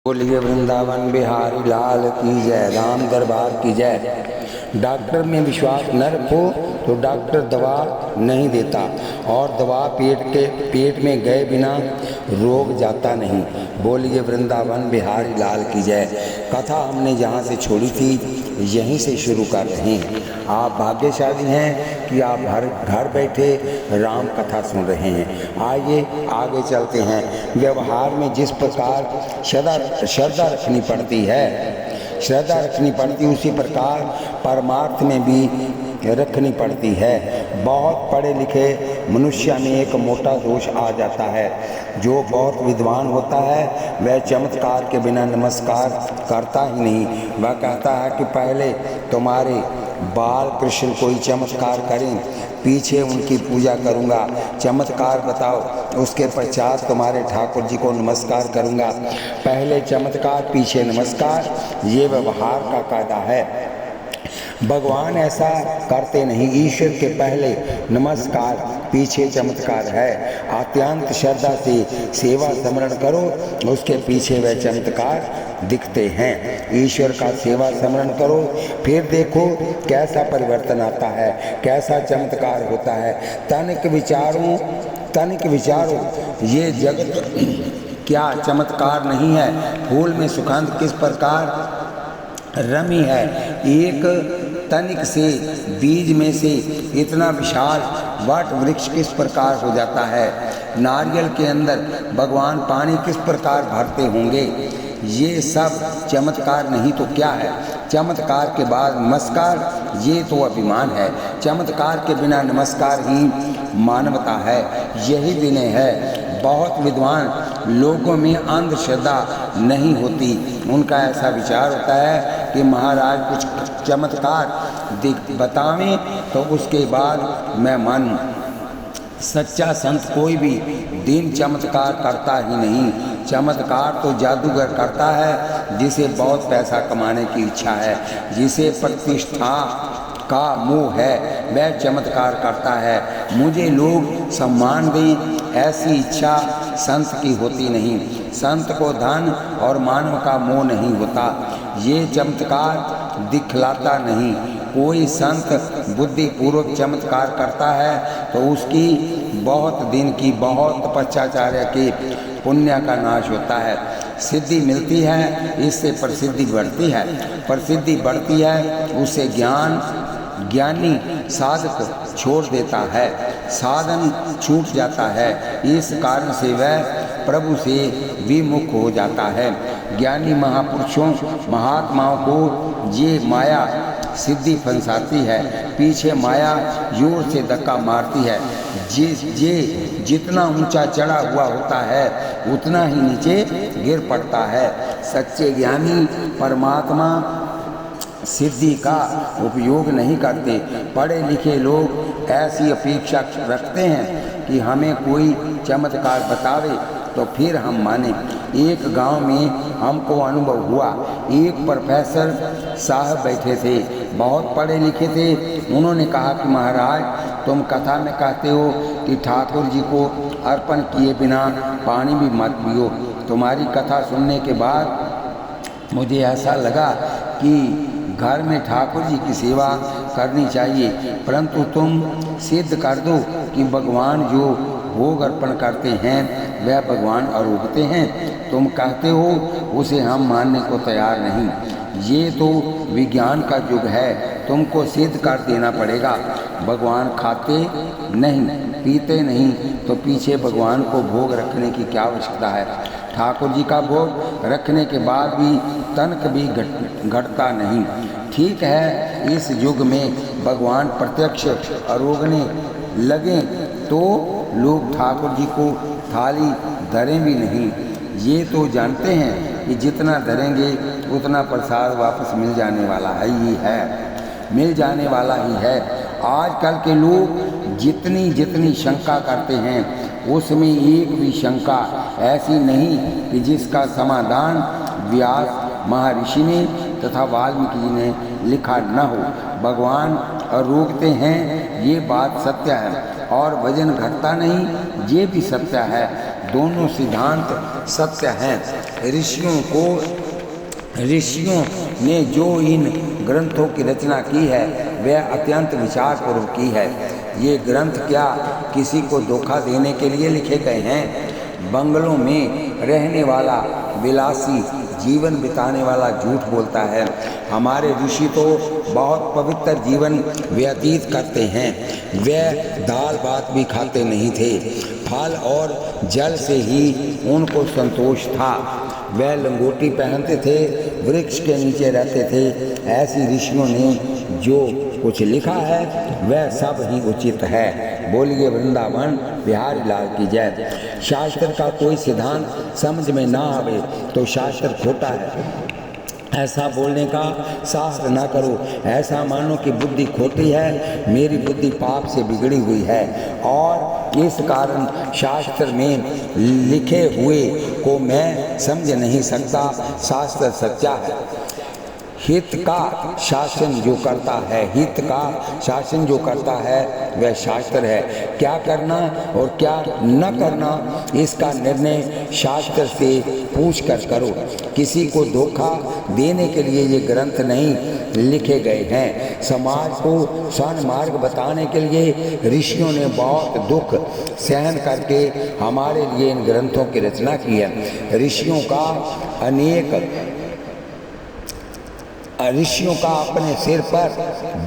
बोलिए वृंदावन बिहारी लाल की जय, राम दरबार की जय। डॉक्टर में विश्वास न रखो तो डॉक्टर दवा नहीं देता, और दवा पेट में गए बिना रोग जाता नहीं। बोलिए वृंदावन बिहारी लाल की जय। कथा हमने जहाँ से छोड़ी थी यहीं से शुरू कर रहे हैं। आप भाग्यशाली हैं कि आप घर बैठे राम कथा सुन रहे हैं। आइए आगे चलते हैं। व्यवहार में जिस प्रकार श्रद्धा रखनी पड़ती उसी प्रकार परमार्थ में भी रखनी पड़ती है। बहुत पढ़े लिखे मनुष्य में एक मोटा दोष आ जाता है। जो बहुत विद्वान होता है वह चमत्कार के बिना नमस्कार करता ही नहीं। वह कहता है कि पहले तुम्हारे बाल कृष्ण कोई चमत्कार करें, पीछे उनकी पूजा करूंगा। चमत्कार बताओ, उसके पश्चात तुम्हारे ठाकुर जी को नमस्कार करूंगा। पहले चमत्कार पीछे नमस्कार, ये व्यवहार का कायदा है। भगवान ऐसा करते नहीं। ईश्वर के पहले नमस्कार पीछे चमत्कार है। अत्यंत श्रद्धा से सेवा स्मरण करो, उसके पीछे वह चमत्कार दिखते हैं। ईश्वर का सेवा स्मरण करो, फिर देखो कैसा परिवर्तन आता है, कैसा चमत्कार होता है। तनिक विचारो ये जगत क्या चमत्कार नहीं है। फूल में सुगंध किस प्रकार रमी है। एक तनिक से बीज में से इतना विशाल वट वृक्ष किस प्रकार हो जाता है। नारियल के अंदर भगवान पानी किस प्रकार भरते होंगे। ये सब चमत्कार नहीं तो क्या है। चमत्कार के बाद नमस्कार, ये तो अभिमान है। चमत्कार के बिना नमस्कार ही मानवता है। यही विनय है। बहुत विद्वान लोगों में अंधश्रद्धा नहीं होती। उनका ऐसा विचार होता है कि महाराज कुछ चमत्कार बतावें तो उसके बाद मैं मानूं। सच्चा संत कोई भी दिन चमत्कार करता ही नहीं। चमत्कार तो जादूगर करता है जिसे बहुत पैसा कमाने की इच्छा है, जिसे प्रतिष्ठा का मोह है, वह चमत्कार करता है। मुझे लोग सम्मान दें ऐसी इच्छा संत की होती नहीं। संत को धन और मानव का मोह नहीं होता। ये चमत्कार दिखलाता नहीं। कोई संत बुद्धिपूर्वक चमत्कार करता है तो उसकी बहुत दिन की बहुत तपस्याचार्य के पुण्य का नाश होता है। सिद्धि मिलती है, इससे प्रसिद्धि बढ़ती है। प्रसिद्धि बढ़ती है, उससे ज्ञानी साधक छोड़ देता है, साधन छूट जाता है। इस कारण से वह प्रभु से विमुख हो जाता है। ज्ञानी महापुरुषों महात्माओं को ये माया सिद्धि फंसाती है। पीछे माया जोर से धक्का मारती है। जितना ऊंचा चढ़ा हुआ होता है उतना ही नीचे गिर पड़ता है। सच्चे ज्ञानी परमात्मा सिद्धि का उपयोग नहीं करते। पढ़े लिखे लोग ऐसी अपेक्षा रखते हैं कि हमें कोई चमत्कार बतावे तो फिर हम माने। एक गांव में हमको अनुभव हुआ। एक प्रोफेसर साहब बैठे थे, बहुत पढ़े लिखे थे। उन्होंने कहा कि महाराज तुम कथा में कहते हो कि ठाकुर जी को अर्पण किए बिना पानी भी मत पियो। तुम्हारी कथा सुनने के बाद मुझे ऐसा लगा कि घर में ठाकुर जी की सेवा करनी चाहिए, परंतु तुम सिद्ध कर दो कि भगवान जो भोग अर्पण करते हैं वह भगवान आरोपते हैं। तुम कहते हो उसे हम मानने को तैयार नहीं। ये तो विज्ञान का युग है, तुमको सिद्ध कर देना पड़ेगा। भगवान खाते नहीं पीते नहीं तो पीछे भगवान को भोग रखने की क्या आवश्यकता है। ठाकुर जी का भोग रखने के बाद भी तनक भी घटता नहीं। ठीक है, इस युग में भगवान प्रत्यक्ष आरोगने लगे तो लोग ठाकुर जी को थाली धरें भी नहीं। ये तो जानते हैं कि जितना धरेंगे उतना प्रसाद वापस मिल जाने वाला ही है। आजकल के लोग जितनी शंका करते हैं उसमें एक भी शंका ऐसी नहीं कि जिसका समाधान व्यास महर्षि ने तथा वाल्मीकि जी ने लिखा न हो। भगवान रोकते हैं, ये बात सत्य है, और वजन घटता नहीं, ये भी सत्य है। दोनों सिद्धांत सत्य हैं। ऋषियों ने जो इन ग्रंथों की रचना की है वह अत्यंत विचारपूर्वक की है। ये ग्रंथ क्या किसी को धोखा देने के लिए लिखे गए हैं? बंगलों में रहने वाला विलासी जीवन बिताने वाला झूठ बोलता है। हमारे ऋषि तो बहुत पवित्र जीवन व्यतीत करते हैं। वे दाल भात भी खाते नहीं थे, फल और जल से ही उनको संतोष था। वह लंगोटी पहनते थे, वृक्ष के नीचे रहते थे। ऐसी ऋषियों ने जो कुछ लिखा है वह सब ही उचित है। बोलिए वृंदावन बिहारी लाल की जय। शास्त्र का कोई सिद्धांत समझ में ना आवे तो शास्त्र खोटा है ऐसा बोलने का साहस न करो। ऐसा मानो कि बुद्धि खोटी है। मेरी बुद्धि पाप से बिगड़ी हुई है और इस कारण शास्त्र में लिखे हुए को मैं समझ नहीं सकता। शास्त्र सच्चा है। हित का शासन जो करता है, हित का शासन जो करता है वह शास्त्र है। क्या करना और क्या न करना इसका निर्णय शास्त्र से पूछ कर करो। किसी को धोखा देने के लिए ये ग्रंथ नहीं लिखे गए हैं। समाज को सन्मार्ग बताने के लिए ऋषियों ने बहुत दुख सहन करके हमारे लिए इन ग्रंथों की रचना की है। ऋषियों का अपने सिर पर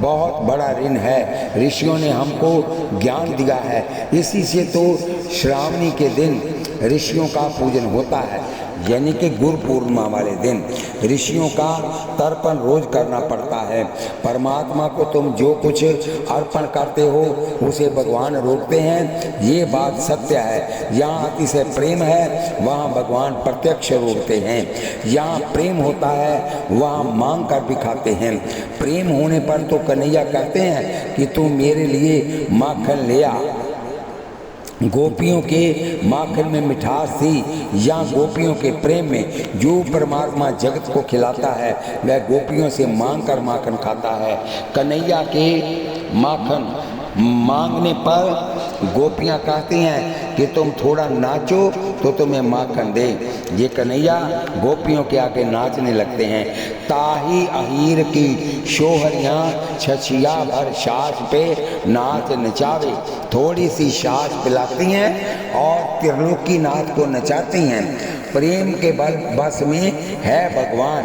बहुत बड़ा ऋण है। ऋषियों ने हमको ज्ञान दिया है। इसी से तो श्रावणी के दिन ऋषियों का पूजन होता है, यानी कि गुरु पूर्णिमा वाले दिन ऋषियों का तर्पण रोज करना पड़ता है। परमात्मा को तुम जो कुछ अर्पण करते हो उसे भगवान रोकते हैं, ये बात सत्य है। यहाँ अतिशय प्रेम है वहाँ भगवान प्रत्यक्ष रोकते हैं। यहाँ प्रेम होता है वहाँ मांग कर भी खाते हैं। प्रेम होने पर तो कन्हैया कहते हैं कि तू मेरे लिए माखन ले आ। गोपियों के माखन में मिठास थी, या गोपियों के प्रेम में। जो परमात्मा जगत को खिलाता है वह गोपियों से मांग कर माखन खाता है। कन्हैया के माखन मांगने पर गोपियां कहती हैं कि तुम थोड़ा नाचो तो तुम्हें माखन दे। ये कन्हैया गोपियों के आगे नाचने लगते हैं। ताही अहीर की शोहरियाँ छछिया भर छाछ पे नाच नचावे। थोड़ी सी छाछ पिलाती हैं और त्रिलोकीनाथ को नचाती हैं। प्रेम के बस में है भगवान,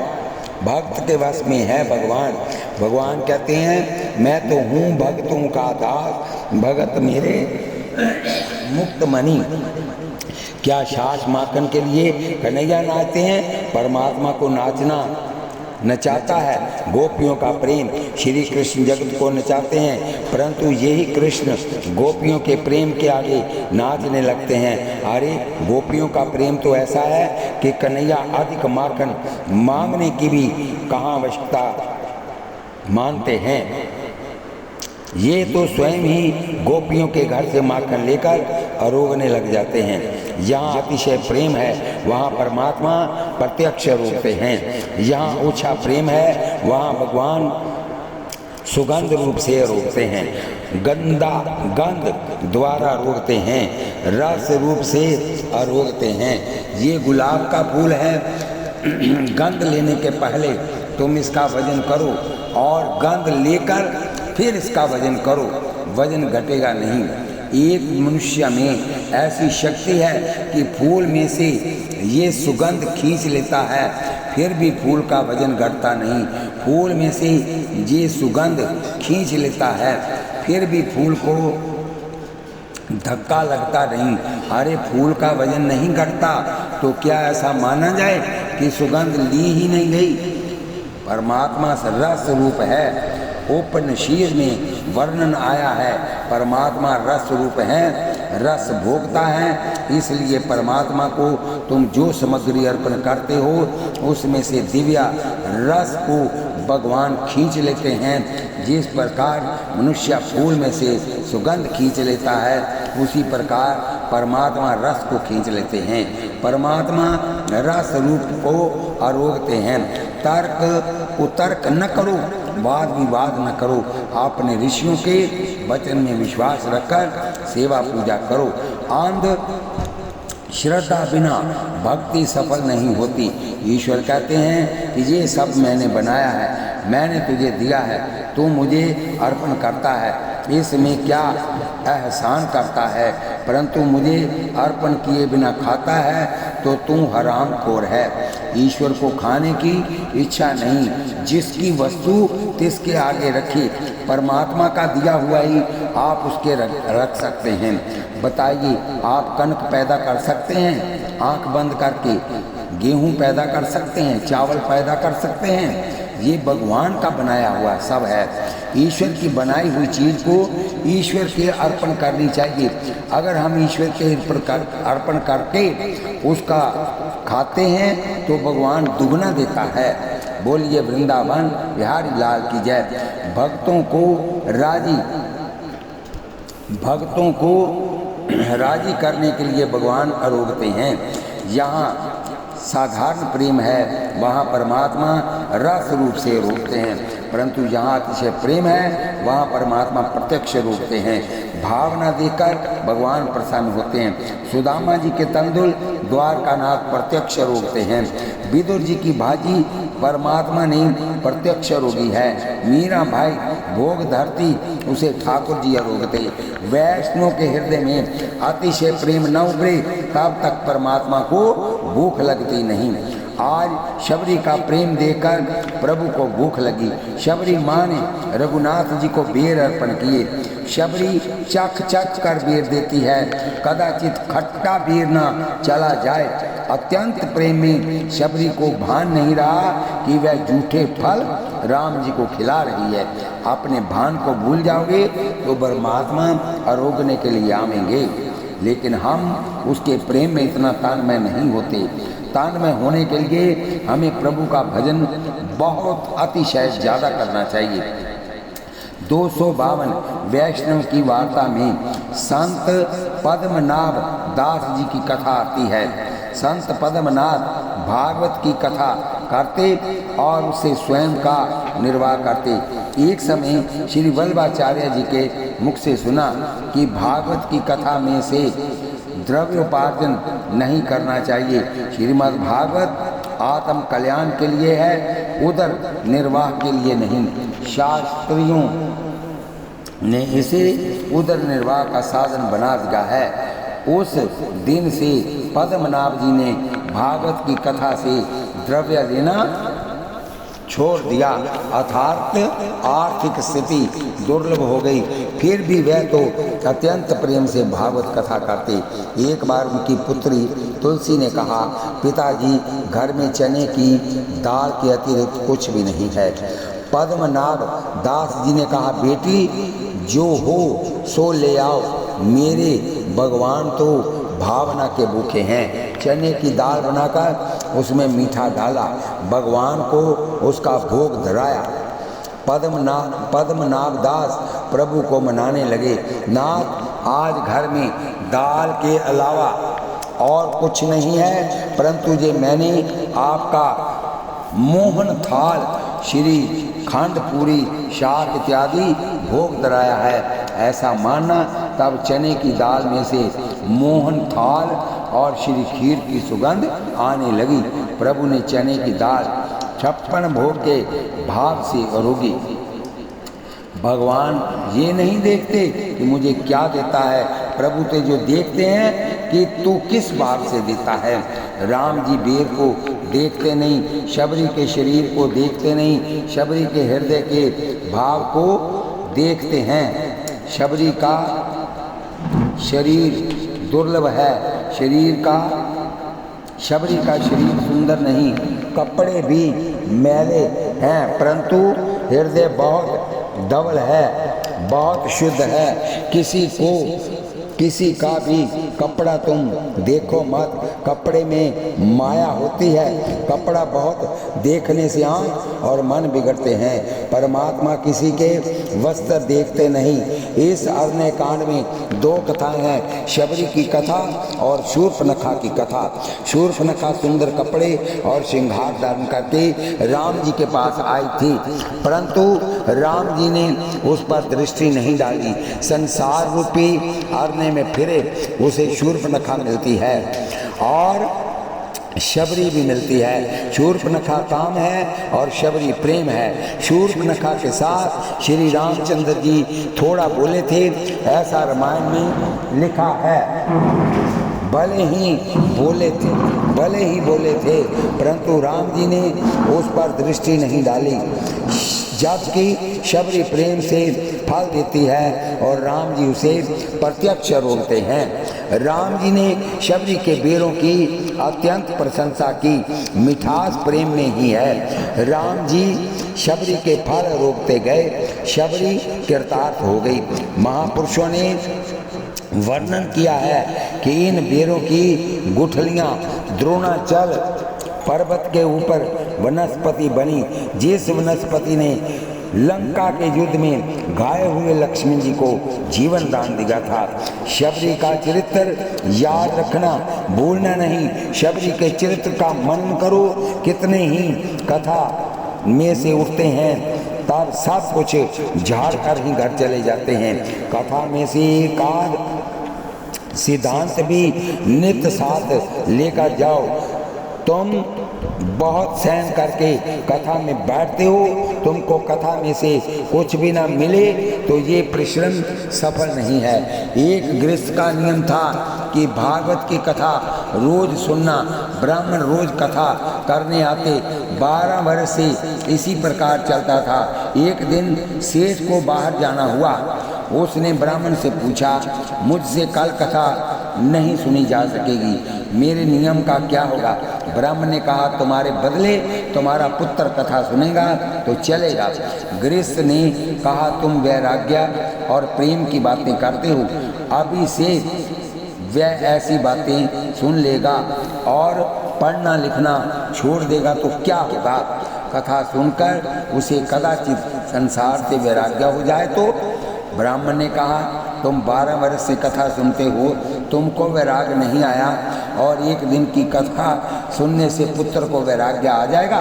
भक्त के वश में है भगवान। भगवान कहते हैं मैं तो हूँ भक्तों का दास, भगत मेरे मुक्त मणि। क्या छाछ माखन के लिए कन्हैया नाचते हैं? परमात्मा को नाचना नचाता है। गोपियों का प्रेम श्री कृष्ण जगत को नचाते हैं, परंतु यही कृष्ण गोपियों के प्रेम के आगे नाचने लगते हैं। अरे गोपियों का प्रेम तो ऐसा है कि कन्हैया अधिक माखन मांगने की भी कहाँ आवश्यकता मानते हैं। ये तो स्वयं ही गोपियों के घर से माखन लेकर अरोगने लग जाते हैं। यहाँ अतिशय प्रेम है वहाँ परमात्मा प्रत्यक्ष रोकते हैं। यहाँ ओछा प्रेम है वहाँ भगवान सुगंध रूप से रोकते हैं। गंध द्वारा रोकते हैं, रस रूप से अरोगते हैं। ये गुलाब का फूल है। गंध लेने के पहले तुम इसका वजन करो और गंध लेकर फिर इसका वजन करो, वजन घटेगा नहीं। एक मनुष्य में ऐसी शक्ति है कि फूल में से ये सुगंध खींच लेता है, फिर भी फूल का वजन घटता नहीं। फूल में से ये सुगंध खींच लेता है, फिर भी फूल को धक्का लगता नहीं। अरे फूल का वजन नहीं घटता तो क्या ऐसा माना जाए कि सुगंध ली ही नहीं गई? परमात्मा रस रूप है। उपनिषद में वर्णन आया है परमात्मा रस रूप है, रस भोगता है। इसलिए परमात्मा को तुम जो सामग्री अर्पण करते हो उसमें से दिव्या रस को भगवान खींच लेते हैं। जिस प्रकार मनुष्य फूल में से सुगंध खींच लेता है उसी प्रकार परमात्मा रस को खींच लेते हैं। परमात्मा रस रूप को आरोगते हैं। तर्क कुतर्क न करो, वाद विवाद न करो। अपने ऋषियों के वचन में विश्वास रखकर सेवा पूजा करो। आंध श्रद्धा बिना भक्ति सफल नहीं होती। ईश्वर कहते हैं कि ये सब मैंने बनाया है, मैंने तुझे दिया है, तू मुझे अर्पण करता है, इसमें क्या एहसान करता है, परंतु मुझे अर्पण किए बिना खाता है तो तू हरामखोर है। ईश्वर को खाने की इच्छा नहीं, जिसकी वस्तु तिसके आगे रखी, परमात्मा का दिया हुआ ही आप उसके रख सकते हैं। बताइए, आप कनक पैदा कर सकते हैं आंख बंद करके, गेहूं पैदा कर सकते हैं, चावल पैदा कर सकते हैं, ये भगवान का बनाया हुआ सब है। ईश्वर की बनाई हुई चीज़ को ईश्वर के अर्पण करनी चाहिए। अगर हम ईश्वर के अर्पण करके उसका खाते हैं तो भगवान दुगना देता है। बोलिए वृंदावन बिहारी लाल की जय। भक्तों को राजी करने के लिए भगवान आरोगते हैं। यहाँ साधारण प्रेम है, वहाँ परमात्मा रस रूप से रोकते हैं, परंतु जहाँ अतिशय प्रेम है वहाँ परमात्मा प्रत्यक्ष रोकते हैं। भावना देकर भगवान प्रसन्न होते हैं। सुदामा जी के तंदुल द्वारकानाथ प्रत्यक्ष रोकते हैं। विदुर जी की भाजी परमात्मा ने प्रत्यक्ष रोगी है। मीरा भाई भोग धरती उसे ठाकुर जी रोकते। वैष्णव के हृदय में अतिशय प्रेम न उभरे तब तक परमात्मा को भूख लगती नहीं। आज शबरी का प्रेम देकर प्रभु को भूख लगी। शबरी माँ ने रघुनाथ जी को बेर अर्पण किए। शबरी चख चख कर बेर देती है, कदाचित खट्टा बेर ना चला जाए। अत्यंत प्रेम में शबरी को भान नहीं रहा कि वह झूठे फल राम जी को खिला रही है। अपने भान को भूल जाओगे तो परमात्मा आरोगने के लिए आवेंगे, लेकिन हम उसके प्रेम में इतना तन्मय नहीं होते। तन्मय होने के लिए हमें प्रभु का भजन बहुत अतिशय ज़्यादा करना चाहिए। 252 वैष्णव की वार्ता में संत पद्मनाभ दास जी की कथा आती है। संत पद्मनाभ भागवत की कथा करते और उसे स्वयं का निर्वाह करते। एक समय श्री वल्लभाचार्य जी के मुख से सुना कि भागवत की कथा में से द्रव्योपार्जन नहीं करना चाहिए। श्रीमद् भागवत आत्म कल्याण के लिए है, उदर निर्वाह के लिए नहीं। शास्त्रियों ने इसे उदर निर्वाह का साधन बना दिया है। उस दिन से पद्मनाभ जी ने भागवत की कथा से द्रव्य लेना छोड़ दिया, अर्थात आर्थिक स्थिति दुर्लभ हो गई। फिर भी वह तो अत्यंत प्रेम से भागवत कथा करते। एक बार उनकी पुत्री तुलसी ने कहा, पिताजी घर में चने की दाल के अतिरिक्त कुछ भी नहीं है। पद्मनाभ दास जी ने कहा, बेटी जो हो सो ले आओ, मेरे भगवान तो भावना के भूखे हैं। चने की दाल बनाकर उसमें मीठा डाला, भगवान को उसका भोग धराया। पद्मनाभ दास प्रभु को मनाने लगे, नाथ आज घर में दाल के अलावा और कुछ नहीं है, परंतु ये मैंने आपका मोहन थाल श्री खंड पूरी शाक इत्यादि भोग धराया है, ऐसा मानना। तब चने की दाल में से मोहन थाल और श्री खीर की सुगंध आने लगी। प्रभु ने चने की दाल 56 भोग के भाव से आरोगी। भगवान ये नहीं देखते कि मुझे क्या देता है, प्रभु तो जो देखते हैं कि तू किस भाव से देता है। राम जी बेर को देखते नहीं, शबरी के शरीर को देखते नहीं, शबरी के हृदय के भाव को देखते हैं। शबरी का शरीर दुर्लभ है, शबरी का शरीर सुंदर नहीं, कपड़े भी मैले हैं, परंतु हृदय बहुत धवल है, बहुत शुद्ध है। किसी का भी कपड़ा तुम देखो मत, कपड़े में माया होती है। कपड़ा बहुत देखने से आँख और मन बिगड़ते हैं, परमात्मा किसी के वस्त्र देखते नहीं। इस अरण्य कांड में 2 कथाएं हैं, शबरी की कथा और शूर्पणखा की कथा। शूर्पणखा सुंदर कपड़े और श्रृंगार धारण करके राम जी के पास आई थी, परंतु राम जी ने उस पर दृष्टि नहीं डाली। संसार रूपी अरण्य में फिरे उसे शूर्पणखा मिलती है। और शबरी भी मिलती है। शूर्पणखा काम है और शबरी प्रेम है। शूर्पणखा के साथ श्री रामचंद्र जी थोड़ा बोले थे, ऐसा रामायण में लिखा है। भले ही बोले थे, परंतु राम जी ने उस पर दृष्टि नहीं डाली। जबकि शबरी प्रेम से फल देती है और राम जी उसे प्रत्यक्ष रोकते हैं। राम जी ने शबरी के बेरों की अत्यंत प्रशंसा की। मिठास प्रेम में ही है। राम जी शबरी के फल रोकते गए, शबरी कृतार्थ हो गई। महापुरुषों ने वर्णन किया है कि इन बेरों की गुठलियां द्रोणाचल पर्वत के ऊपर वनस्पति बनी। जिस वनस्पति ने लंका के युद्ध में घायल हुए लक्ष्मण जी को जीवन दान दिया था। शबरी का चरित्र याद रखना, भूलना नहीं। शबरी के चरित्र का मनन करो। कितने ही कथा में से उठते हैं, तब सब कुछ झाड़ कर ही घर चले जाते हैं। कथा में से एक आध सिद्धांत भी नित्य साथ लेकर जाओ। तुम बहुत सहन करके कथा में बैठते हो, तुमको कथा में से कुछ भी ना मिले तो ये परिश्रम सफल नहीं है। एक गृहस्थ का नियम था कि भागवत की कथा रोज सुनना। ब्राह्मण रोज कथा करने आते। 12 वर्ष से इसी प्रकार चलता था। एक दिन सेठ को बाहर जाना हुआ। उसने ब्राह्मण से पूछा, मुझसे कल कथा नहीं सुनी जा सकेगी, मेरे नियम का क्या होगा? ब्राह्मण ने कहा, तुम्हारे बदले तुम्हारा पुत्र कथा सुनेगा तो चलेगा। गृहस्थ ने कहा, तुम वैराग्य और प्रेम की बातें करते हो, अभी से वह ऐसी बातें सुन लेगा और पढ़ना लिखना छोड़ देगा तो क्या होगा? कथा सुनकर उसे कदाचित संसार से वैराग्य हो जाए तो? ब्राह्मण ने कहा, तुम 12 वर्ष से कथा सुनते हो, तुमको वैराग नहीं आया और एक दिन की कथा सुनने से पुत्र को वैराग्य आ जाएगा?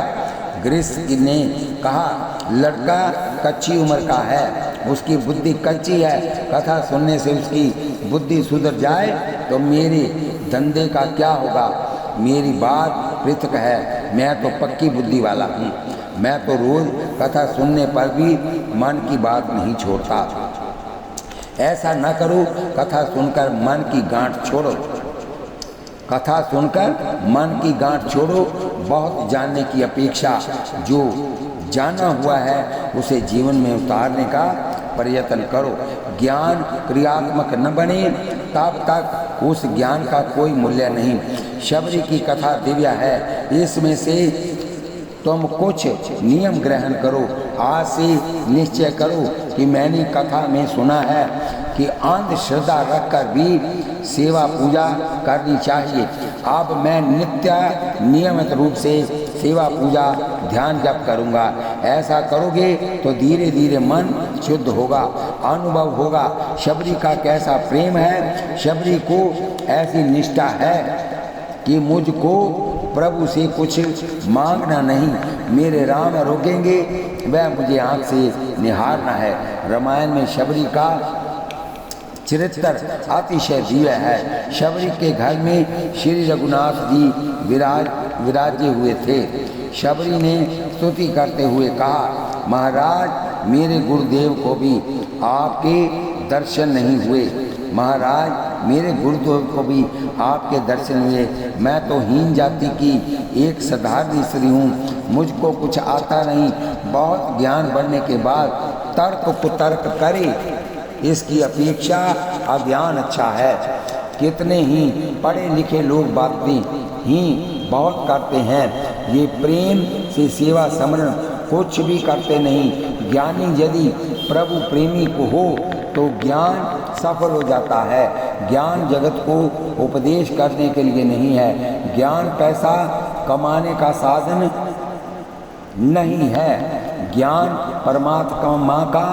गृहस्थ ने कहा, लड़का कच्ची उम्र का है, उसकी बुद्धि कच्ची है, कथा सुनने से उसकी बुद्धि सुधर जाए तो मेरे धंधे का क्या होगा? मेरी बात पृथक है, मैं तो पक्की बुद्धि वाला हूँ। मैं तो रोज कथा सुनने पर भी मन की बात नहीं छोड़ता। ऐसा न करो, कथा सुनकर मन की गांठ छोड़ो। कथा सुनकर मन की गांठ छोड़ो। बहुत जानने की अपेक्षा, जो जाना हुआ है उसे जीवन में उतारने का प्रयत्न करो। ज्ञान क्रियात्मक न बने तब तक उस ज्ञान का कोई मूल्य नहीं। शबरी की कथा दिव्य है, इसमें से तुम कुछ नियम ग्रहण करो। आज से निश्चय करो कि मैंने कथा में सुना है कि अंधश्रद्धा रखकर भी सेवा पूजा करनी चाहिए। अब मैं नित्य नियमित रूप से सेवा पूजा ध्यान जप करूँगा। ऐसा करोगे तो धीरे धीरे मन शुद्ध होगा, अनुभव होगा शबरी का कैसा प्रेम है। शबरी को ऐसी निष्ठा है कि मुझको प्रभु से कुछ मांगना नहीं, मेरे राम रोकेंगे, वह मुझे आँख से निहारना है। रामायण में शबरी का चरित्र अतिशय दिव्य है। शबरी के घर में श्री रघुनाथ जी विराजे हुए थे। शबरी ने स्तुति करते हुए कहा, महाराज मेरे गुरुदेव को भी आपके दर्शन नहीं हुए। महाराज मेरे गुरुदेव को भी आपके दर्शन हुए। मैं तो हीन जाति की एक साधारण स्त्री हूँ, मुझको कुछ आता नहीं। बहुत ज्ञान बढ़ने के बाद तर्क कुतर्क करे, इसकी अपेक्षा अज्ञान अच्छा है। कितने ही पढ़े लिखे लोग बातें ही बहुत करते हैं, ये प्रेम से सेवा समरण कुछ भी करते नहीं। ज्ञानी यदि प्रभु प्रेमी को हो तो ज्ञान सफल हो जाता है। ज्ञान जगत को उपदेश करने के लिए नहीं है। ज्ञान पैसा कमाने का साधन नहीं है। ज्ञान परमात्मा का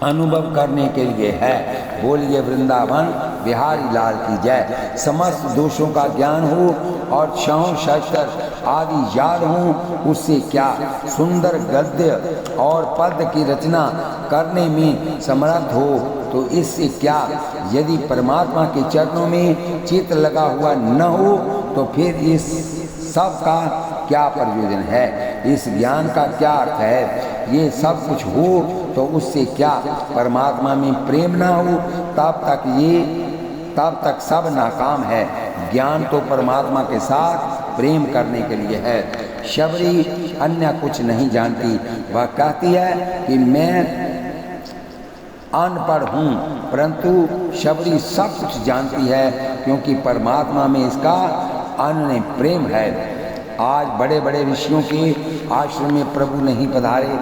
अनुभव करने के लिए है। बोलिए वृंदावन बिहारी लाल की जय। समस्त दोषों का ज्ञान हो और क्षण शस्त्र आदि याद हो, उससे क्या सुंदर गद्य और पद की रचना करने में समर्थ हो तो इससे क्या? यदि परमात्मा के चरणों में चित्त लगा हुआ न हो तो फिर इस सब का क्या प्रयोजन है? इस ज्ञान का क्या अर्थ है? ये सब कुछ हो तो उससे क्या? परमात्मा में प्रेम ना हो तब तक सब नाकाम है। ज्ञान तो परमात्मा के साथ प्रेम करने के लिए है। शबरी अन्य कुछ नहीं जानती। वह कहती है कि मैं अनपढ़ हूँ, परंतु शबरी सब कुछ जानती है, क्योंकि परमात्मा में इसका अनन्य प्रेम है। आज बड़े बड़े ऋषियों के आश्रम में प्रभु नहीं पधारे।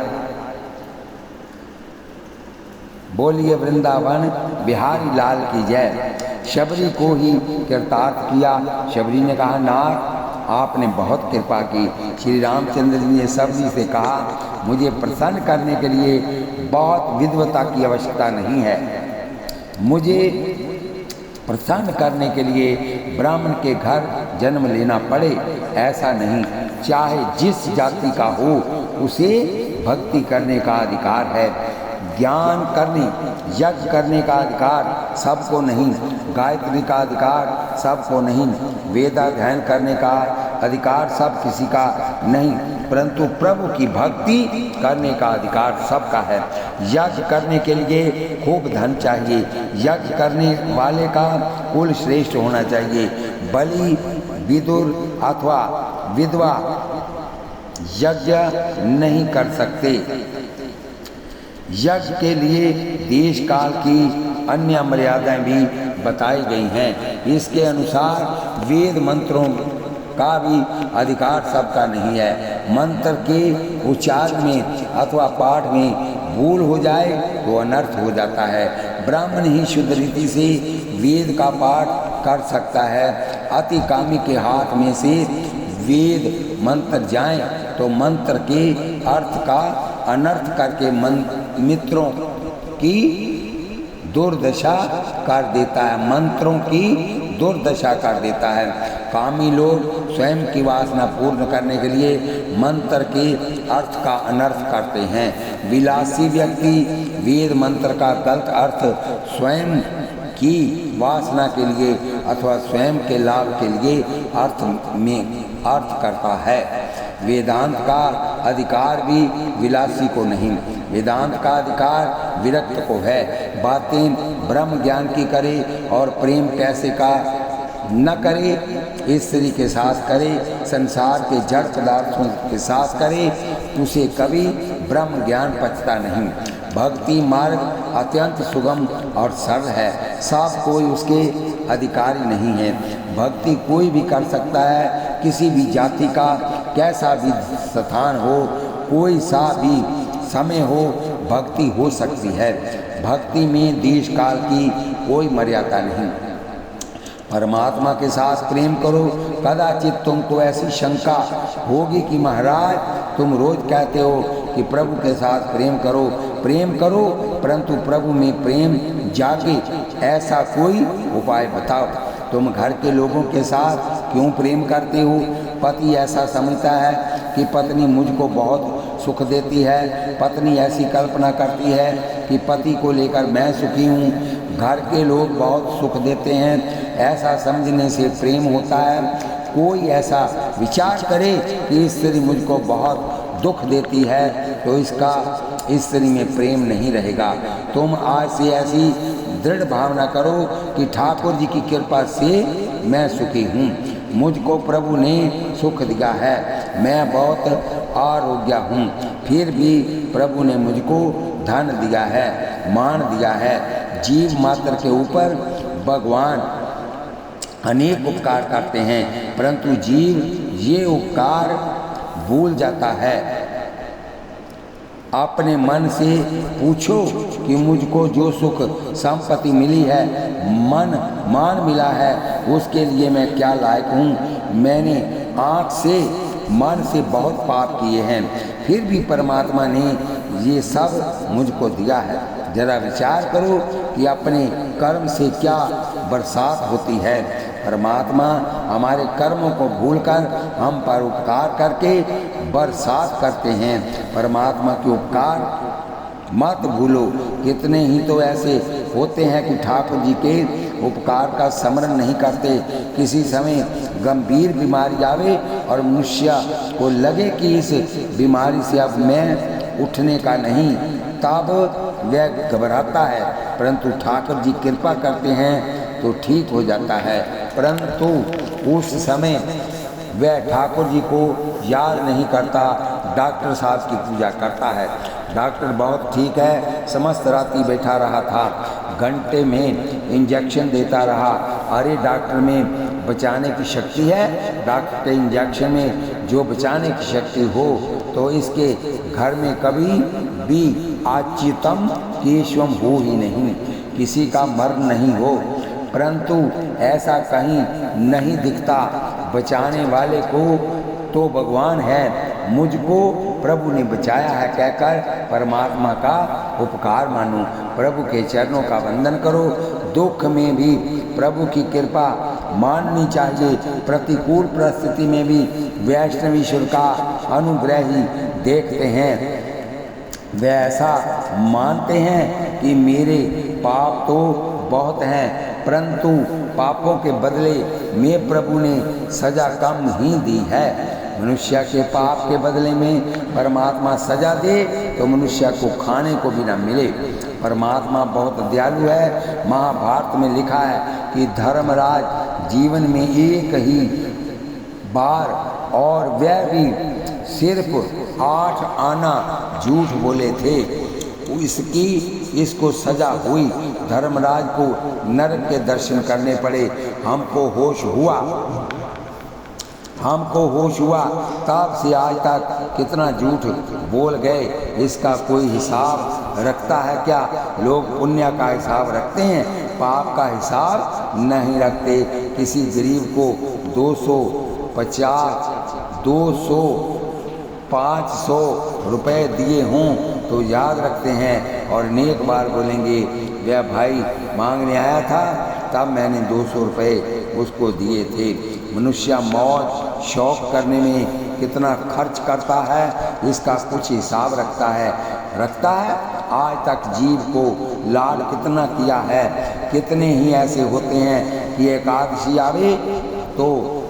बोलिए वृंदावन बिहारी लाल की जय। शबरी को ही कृतार्थ किया। शबरी ने कहा, नाथ आपने बहुत कृपा की। श्री रामचंद्र जी ने शबरी से कहा, मुझे प्रसन्न करने के लिए बहुत विद्वता की आवश्यकता नहीं है। मुझे प्रसन्न करने के लिए ब्राह्मण के घर जन्म लेना पड़े ऐसा नहीं। चाहे जिस जाति का हो उसे भक्ति करने का अधिकार है। ज्ञान करने, यज्ञ करने का अधिकार सबको नहीं, गायत्री का अधिकार सबको नहीं, वेदाध्ययन करने का अधिकार सब किसी का नहीं, परंतु प्रभु की भक्ति करने का अधिकार सबका है। यज्ञ करने के लिए खूब धन चाहिए। यज्ञ करने वाले का कुल श्रेष्ठ होना चाहिए। बलि, विदुर अथवा विधवा यज्ञ नहीं कर सकते। यज्ञ के लिए देश काल की अन्य मर्यादाएं भी बताई गई हैं। इसके अनुसार वेद मंत्रों का भी अधिकार सबका नहीं है। मंत्र के उच्चारण में अथवा पाठ में भूल हो जाए तो अनर्थ हो जाता है। ब्राह्मण ही शुद्ध रीति से वेद का पाठ कर सकता है। अति कामी के हाथ में से वेद मंत्र जाएं तो मंत्र के अर्थ का अनर्थ करके मित्रों की दुर्दशा कर देता है, मंत्रों की दुर्दशा कर देता है। कामी लोग स्वयं की वासना पूर्ण करने के लिए मंत्र के अर्थ का अनर्थ करते हैं। विलासी व्यक्ति वेद मंत्र का गलत अर्थ स्वयं की वासना के लिए अथवा स्वयं के लाभ के लिए अर्थ करता है। वेदांत का अधिकार भी विलासी को नहीं, वेदांत का अधिकार विरक्त को है। बातें ब्रह्म ज्ञान की करे और प्रेम कैसे का न करे, स्त्री के साथ करे, संसार के जड़ पदार्थों के साथ करे, उसे कभी ब्रह्म ज्ञान पचता नहीं। भक्ति मार्ग अत्यंत सुगम और सरल है। सब कोई उसके अधिकारी नहीं है। भक्ति कोई भी कर सकता है। किसी भी जाति का कैसा भी स्थान हो, कोई सा भी समय हो, भक्ति हो सकती है। भक्ति में देश काल की कोई मर्यादा नहीं। परमात्मा के साथ प्रेम करो। कदाचित तुमको ऐसी शंका होगी कि महाराज तुम रोज कहते हो कि प्रभु के साथ प्रेम करो, परंतु प्रभु में प्रेम जागे ऐसा कोई उपाय बताओ। तुम घर के लोगों के साथ क्यों प्रेम करते हो? पति ऐसा समझता है कि पत्नी मुझको बहुत सुख देती है। पत्नी ऐसी कल्पना करती है कि पति को लेकर मैं सुखी हूँ। घर के लोग बहुत सुख देते हैं, ऐसा समझने से प्रेम होता है। कोई ऐसा विचार करे कि स्त्री मुझको बहुत दुख देती है तो इसका स्त्री में प्रेम नहीं रहेगा। तुम आज से ऐसी दृढ़ भावना करो कि ठाकुर जी की कृपा से मैं सुखी हूँ। मुझको प्रभु ने सुख दिया है, मैं बहुत आरोग्य हूँ, फिर भी प्रभु ने मुझको धन दिया है, मान दिया है। जीव मात्र के ऊपर भगवान अनेक उपकार करते हैं, परंतु जीव ये उपकार भूल जाता है। अपने मन से पूछो कि मुझको जो सुख संपत्ति मिली है, मान मिला है, उसके लिए मैं क्या लायक हूँ? मैंने आँख से मन से बहुत पाप किए हैं, फिर भी परमात्मा ने ये सब मुझको दिया है। जरा विचार करो कि अपने कर्म से क्या बरसात होती है। परमात्मा हमारे कर्मों को भूलकर हम पर उपकार करके बरसात करते हैं। परमात्मा के उपकार मत भूलो। कितने ही तो ऐसे होते हैं कि ठाकुर जी के उपकार का स्मरण नहीं करते। किसी समय गंभीर बीमारी आवे और मनुष्य को लगे कि इस बीमारी से अब मैं उठने का नहीं, तब वह घबराता है, परंतु ठाकुर जी कृपा करते हैं तो ठीक हो जाता है। परंतु उस समय वह ठाकुर जी को याद नहीं करता, डॉक्टर साहब की पूजा करता है। डॉक्टर बहुत ठीक है, समस्त रात्रि बैठा रहा था, घंटे में इंजेक्शन देता रहा। अरे डॉक्टर में बचाने की शक्ति है, डॉक्टर के इंजेक्शन में जो बचाने की शक्ति हो तो इसके घर में कभी भी आच्युतम केशवम हो ही नहीं, किसी का मरण नहीं हो। परंतु ऐसा कहीं नहीं दिखता। बचाने वाले को तो भगवान है, मुझको प्रभु ने बचाया है कहकर परमात्मा का उपकार मानो, प्रभु के चरणों का वंदन करो। दुख में भी प्रभु की कृपा माननी चाहिए। प्रतिकूल परिस्थिति में भी वैष्णव ईश्वर का अनुग्रह ही देखते हैं। वे ऐसा मानते हैं कि मेरे पाप तो बहुत हैं, परंतु पापों के बदले में प्रभु ने सजा कम ही दी है। मनुष्य के पाप के बदले में परमात्मा सजा दे तो मनुष्य को खाने को भी न मिले। परमात्मा बहुत दयालु है। महाभारत में लिखा है कि धर्मराज जीवन में एक ही बार, और वह भी सिर्फ 8 आना झूठ बोले थे, इसको सजा हुई। धर्मराज को नरक के दर्शन करने पड़े। हमको होश हुआ तब से आज तक कितना झूठ बोल गए, इसका कोई हिसाब रखता है क्या? लोग पुण्य का हिसाब रखते हैं, पाप का हिसाब नहीं रखते। किसी गरीब को 250, 200, 500 रुपए दिए हों तो याद रखते हैं और नेक बार बोलेंगे, वह भाई मांगने आया था तब मैंने 200 रुपए उसको दिए थे। मनुष्य मौज शौक करने में कितना खर्च करता है, इसका कुछ हिसाब रखता है। आज तक जीव को लाड कितना किया है। कितने ही ऐसे होते हैं कि एकादशी आवे तो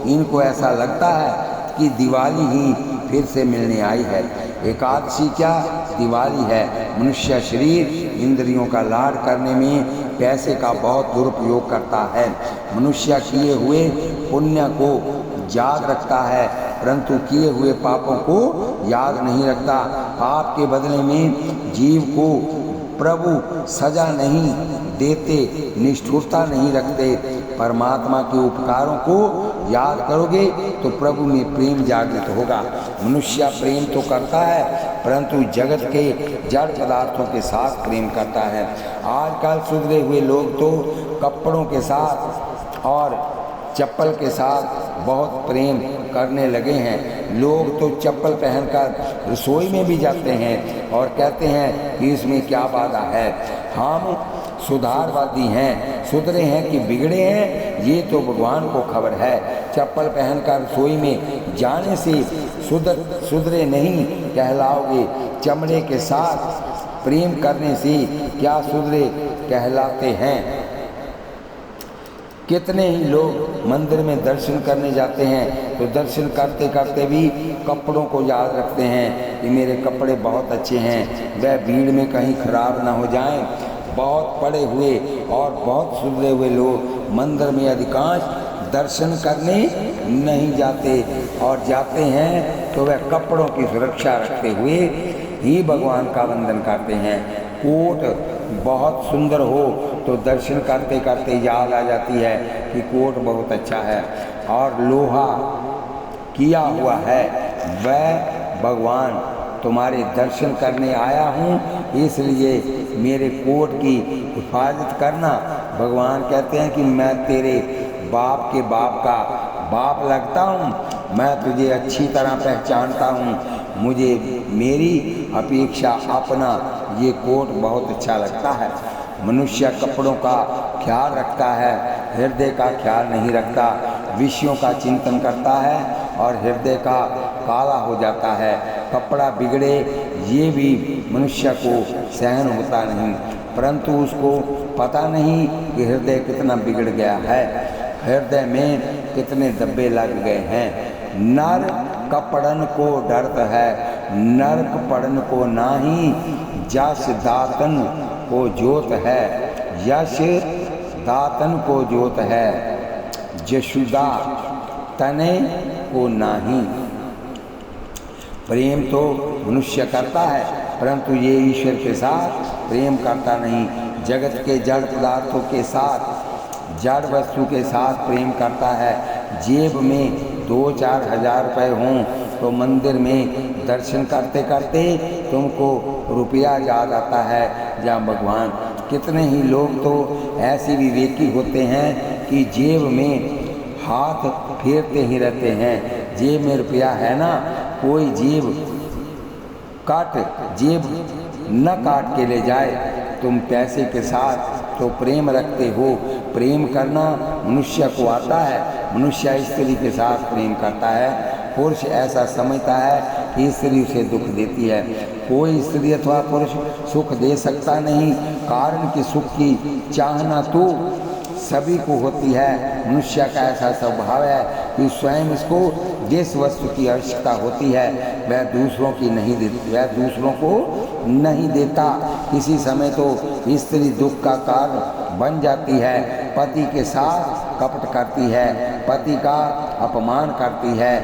इनको ऐसा लगता है कि दिवाली ही फिर से मिलने आई है। एकादशी क्या, दिवाली है। मनुष्य शरीर इंद्रियों का लाड करने में पैसे का बहुत दुरुपयोग करता है। मनुष्य किए हुए पुण्य को याद रखता है, परंतु किए हुए पापों को याद नहीं रखता। पाप के बदले में जीव को प्रभु सजा नहीं देते, निष्ठुरता नहीं रखते। परमात्मा के उपकारों को याद करोगे तो प्रभु में प्रेम जागृत होगा। मनुष्य प्रेम तो करता है, परंतु जगत के जड़ पदार्थों के साथ प्रेम करता है। आजकल सुधरे हुए लोग तो कपड़ों के साथ और चप्पल के साथ बहुत प्रेम करने लगे हैं। लोग तो चप्पल पहनकर रसोई में भी जाते हैं और कहते हैं कि इसमें क्या बाधा है। हम सुधारवादी हैं, सुधरे हैं कि बिगड़े हैं, ये तो भगवान को खबर है। चप्पल पहनकर रसोई में जाने से सुधरे नहीं कहलाओगे। चमड़े के साथ प्रेम करने से क्या सुधरे कहलाते हैं। कितने ही लोग मंदिर में दर्शन करने जाते हैं तो दर्शन करते करते भी कपड़ों को याद रखते हैं कि मेरे कपड़े बहुत अच्छे हैं, वह भीड़ में कहीं खराब ना हो जाएं। बहुत पड़े हुए और बहुत सुधरे हुए लोग मंदिर में अधिकांश दर्शन करने नहीं जाते, और जाते हैं तो वह कपड़ों की सुरक्षा रखते हुए ही भगवान का वंदन करते हैं। कोट बहुत सुंदर हो तो दर्शन करते करते याद आ जाती है कि कोट बहुत अच्छा है, और लोहा किया हुआ है, वह भगवान तुम्हारे दर्शन करने आया हूँ, इसलिए मेरे कोट की हिफाजत करना। भगवान कहते हैं कि मैं तेरे बाप के बाप का बाप लगता हूँ, मैं तुझे अच्छी तरह पहचानता हूँ, मुझे मेरी अपेक्षा अपना ये कोट बहुत अच्छा लगता है। मनुष्य कपड़ों का ख्याल रखता है, हृदय का ख्याल नहीं रखता। विषयों का चिंतन करता है और हृदय का काला हो जाता है। कपड़ा बिगड़े ये भी मनुष्य को सहन होता नहीं, परंतु उसको पता नहीं कि हृदय कितना बिगड़ गया है, हृदय में कितने धब्बे लग गए हैं। नर कपड़न को डरत है, नरक पड़न को नाही, जस दातन को जोत है, यश दातन को जोत है, जशुदा तने को नाही। प्रेम तो मनुष्य करता है, परंतु ये ईश्वर के साथ प्रेम करता नहीं। जगत के जड़ पदार्थों के साथ, जड़ वस्तु के साथ प्रेम करता है। जेब में 2-4 हज़ार रुपये हों तो मंदिर में दर्शन करते करते तुमको रुपया याद आता है या भगवान। कितने ही लोग तो ऐसे विवेकी होते हैं कि जेब में हाथ फेरते ही रहते हैं। जेब में रुपया है ना, कोई जेब न काट के ले जाए। तुम पैसे के साथ तो प्रेम रखते हो। प्रेम करना मनुष्य को आता है। मनुष्य स्त्री के साथ प्रेम करता है। पुरुष ऐसा समझता है कि स्त्री उसे दुख देती है। कोई स्त्री अथवा पुरुष सुख दे सकता नहीं, कारण कि सुख की चाहना तो सभी को होती है। मनुष्य का ऐसा स्वभाव है कि स्वयं इसको जिस वस्तु की आवश्यकता होती है वह दूसरों को नहीं देता। किसी समय तो स्त्री दुख का कारण बन जाती है। पति के साथ कपट करती है, पति का अपमान करती है।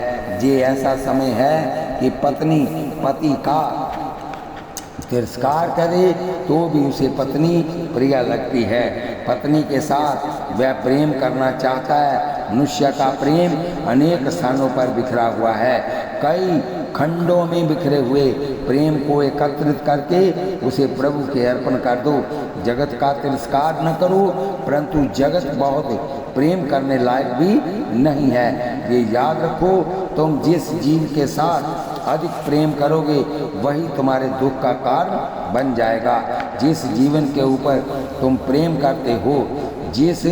ये ऐसा समय है कि पत्नी पति का तिरस्कार करे तो भी उसे पत्नी प्रिय लगती है। पत्नी के साथ वह प्रेम करना चाहता है। मनुष्य का प्रेम अनेक स्थानों पर बिखरा हुआ है। कई खंडों में बिखरे हुए प्रेम को एकत्रित करके उसे प्रभु के अर्पण कर दो। जगत का तिरस्कार न करो, परंतु जगत बहुत प्रेम करने लायक भी नहीं है। ये याद रखो, तुम जिस जीव के साथ अधिक प्रेम करोगे वही तुम्हारे दुख का कारण बन जाएगा। जिस जीवन के ऊपर तुम प्रेम करते हो, जिस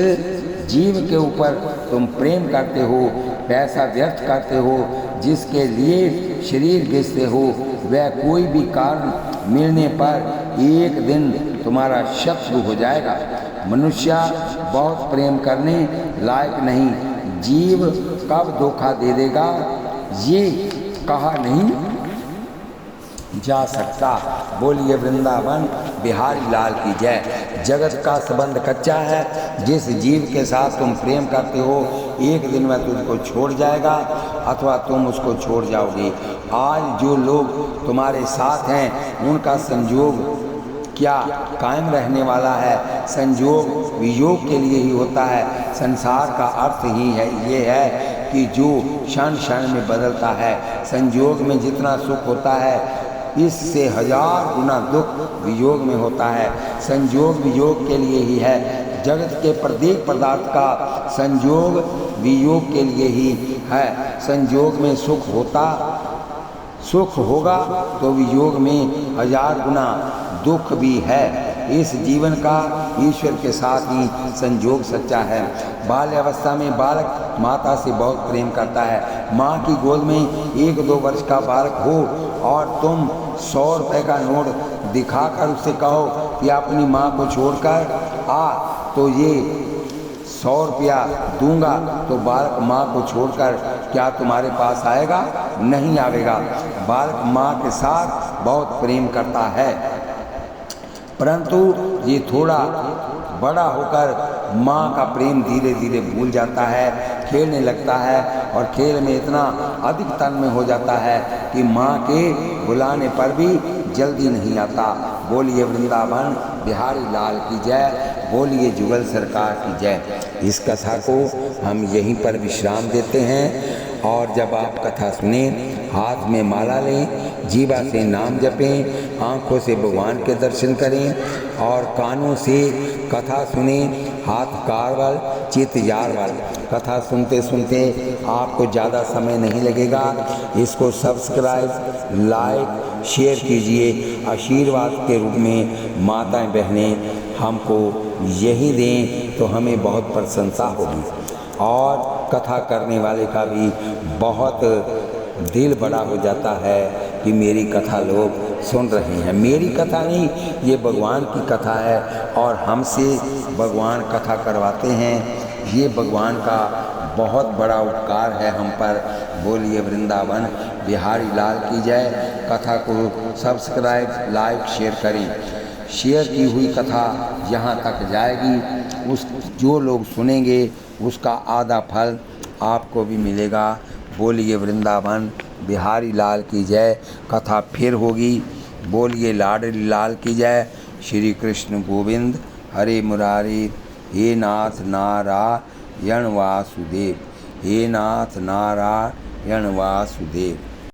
जीव के ऊपर तुम प्रेम करते हो, पैसा व्यर्थ करते हो, जिसके लिए शरीर बेचते हो, वह कोई भी कारण मिलने पर एक दिन तुम्हारा शत्रु हो जाएगा। मनुष्य बहुत प्रेम करने लायक नहीं। जीव कब धोखा दे देगा ये कहा नहीं जा सकता। बोलिए वृंदावन बिहारी लाल की जय। जगत का संबंध कच्चा है। जिस जीव के साथ तुम प्रेम करते हो एक दिन वह तुझको छोड़ जाएगा अथवा तुम उसको छोड़ जाओगे। आज जो लोग तुम्हारे साथ हैं उनका संयोग क्या कायम रहने वाला है? संयोग वियोग के लिए ही होता है। संसार का अर्थ ही है ये है कि जो क्षण क्षण में बदलता है। संयोग में जितना सुख होता है इससे 1000 गुना दुख वियोग में होता है। संयोग वियोग के लिए ही है। जगत के प्रत्येक पदार्थ का संयोग वियोग के लिए ही है। संयोग में सुख होगा तो वियोग में 1000 गुना दुख भी है। इस जीवन का ईश्वर के साथ ही संयोग सच्चा है। बाल्य अवस्था में बालक माता से बहुत प्रेम करता है। माँ की गोद में 1-2 वर्ष का बालक हो और तुम 100 रुपये का नोट दिखाकर उससे कहो कि अपनी माँ को छोड़कर आ, तो ये 100 रुपया दूंगा, तो बालक माँ को छोड़कर क्या तुम्हारे पास आएगा? नहीं आवेगा। बालक माँ के साथ बहुत प्रेम करता है, परंतु ये थोड़ा बड़ा होकर माँ का प्रेम धीरे धीरे भूल जाता है, खेलने लगता है और खेल में इतना अधिक तन्मय हो जाता है कि माँ के बुलाने पर भी जल्दी नहीं आता। बोलिए वृंदावन बिहारी लाल की जय। बोलिए जुगल सरकार की जय। इस कथा को हम यहीं पर विश्राम देते हैं और जब आप कथा सुने हाथ में माला लें, जीवा से नाम जपें, आँखों से भगवान के दर्शन करें और कानों से कथा सुने, हाथ कारवल चित्त यारवल। कथा सुनते सुनते आपको ज़्यादा समय नहीं लगेगा। इसको सब्सक्राइब लाइक शेयर कीजिए। आशीर्वाद के रूप में माताएं बहनें हमको यही दें तो हमें बहुत प्रशंसा होगी और कथा करने वाले का भी बहुत दिल बड़ा हो जाता है कि मेरी कथा लोग सुन रहे हैं। मेरी कथा नहीं, ये भगवान की कथा है और हमसे भगवान कथा करवाते हैं। ये भगवान का बहुत बड़ा उपकार है हम पर। बोलिए वृंदावन बिहारी लाल की जय। कथा को सब्सक्राइब, लाइक, शेयर करें। शेयर की हुई कथा जहाँ तक जाएगी, उस जो लोग सुनेंगे उसका आधा फल आपको भी मिलेगा। बोलिए वृंदावन बिहारी लाल की जय। कथा फिर होगी। बोलिए लाडली लाल की जय। श्री कृष्ण गोविंद हरे मुरारी। हे नाथ नारायण वासुदेव, हे नाथ नारायण वासुदेव।